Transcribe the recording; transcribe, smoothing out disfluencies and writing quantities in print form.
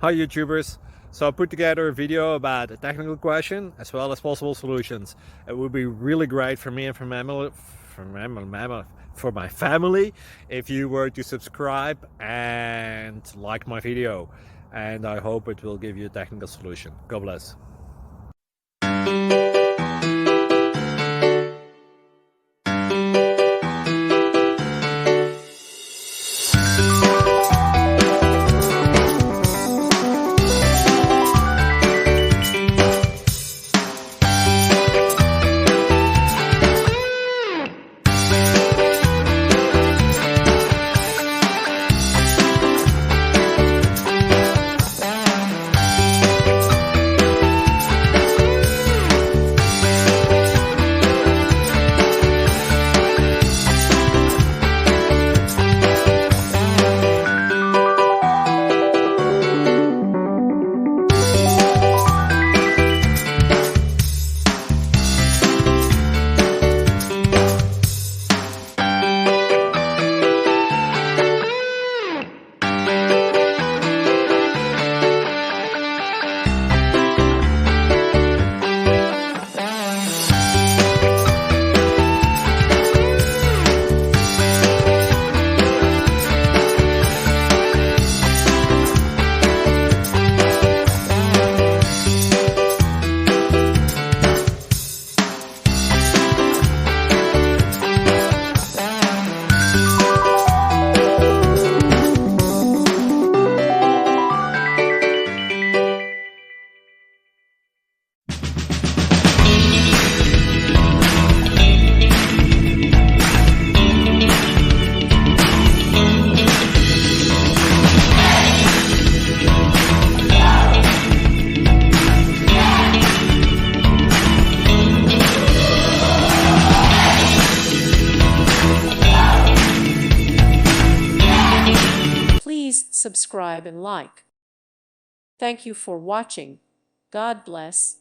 Hi YouTubers! So I put together a video about a technical question as well as possible solutions. It would be really great for me and for my family if you were to subscribe and like my video, and I hope it will give you a technical solution. God bless. Please subscribe and like. Thank you for watching. God bless.